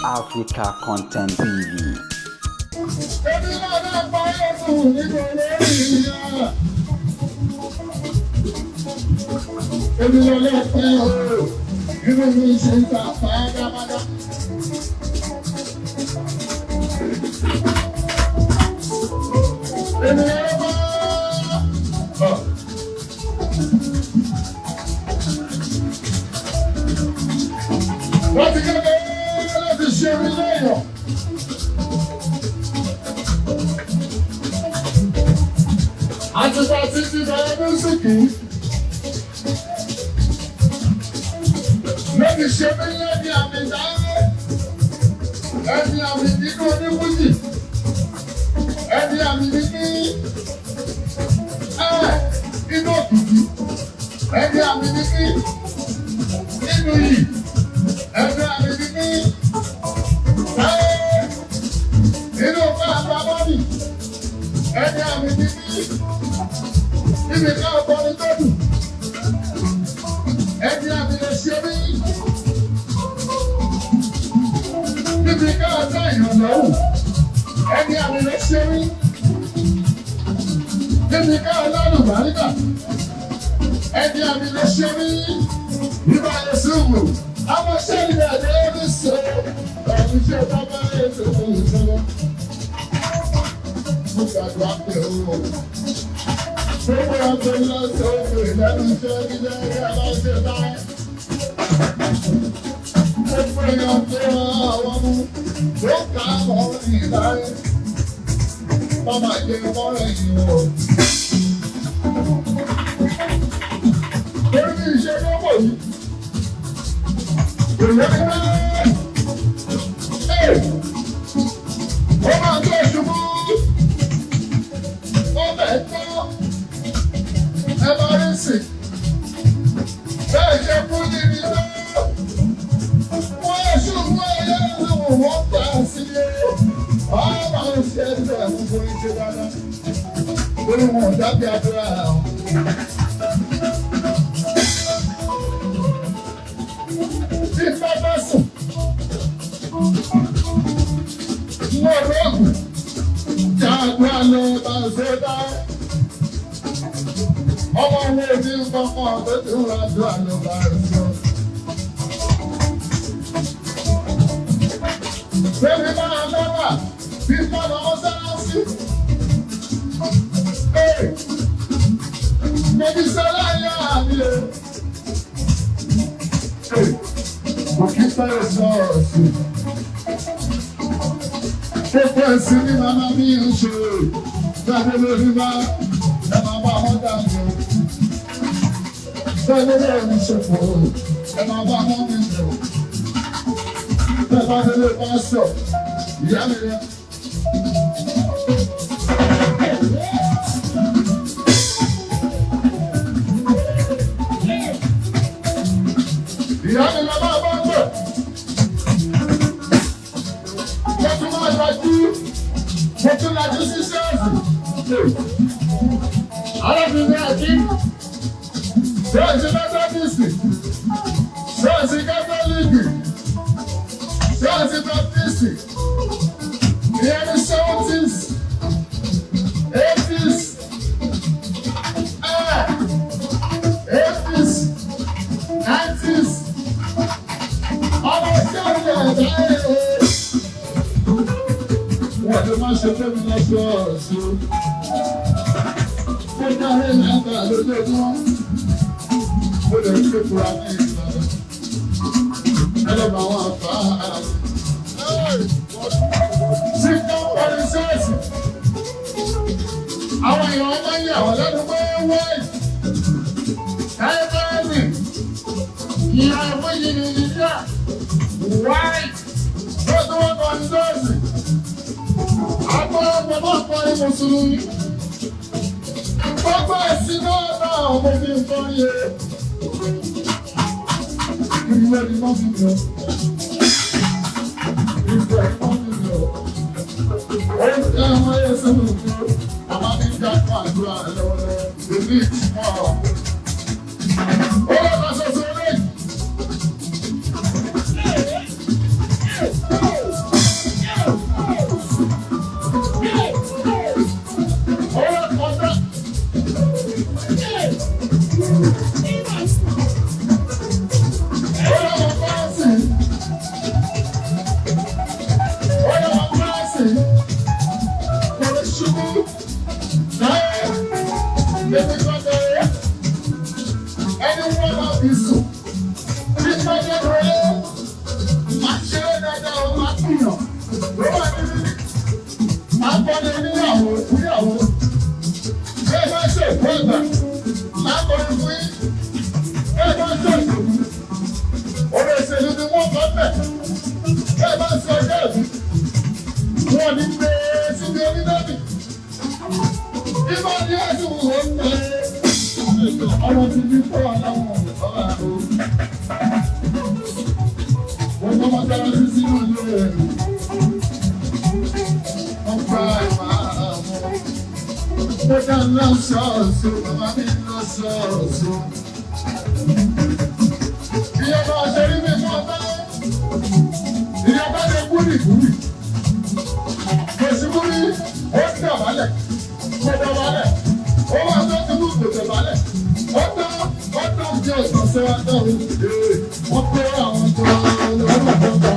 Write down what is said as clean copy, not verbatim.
Africa Content TV. Akọni níyàwó níyàwó. Ṣé ẹ bá ṣe ìkó ẹ̀gbà? Akọni fún yín. Ṣé ẹ bá ṣe ìkó? Ọ̀rọ̀ ìṣèlú ni wọ́n kọ́ bẹ̀. Ṣé ẹ bá ṣe ọjọ́ ìbí? Wọ́n ní pé síbi onídàbí. Ibà ni ẹ̀sùn wò ń tẹ̀. Ọmọ ti ní fọ́ aláwọ̀ ọ̀rọ̀ àrò. Wọ́n gbọ́ mọ́sálásí sínú ilé rẹ̀. Wọ́n gba ìwà àmọ́. Mo ká ń lọ ṣọ́ọ̀ṣù, bàbá mi ń lọ ṣọ́ọ̀ṣù. Ìyọba ṣe rí mi fún ọba. Ìyọba lè kúrì. Kèsì kúrì, ó ń dọ̀bálẹ̀. Mo dọ̀bálẹ̀. Ó wá tó ti mú gbòdò balẹ̀. Ó tán jẹ́ ìtọ́sẹ́ wa náà. Wọ́n pé àwọn tó lọ́wọ́ tó ń bọ̀.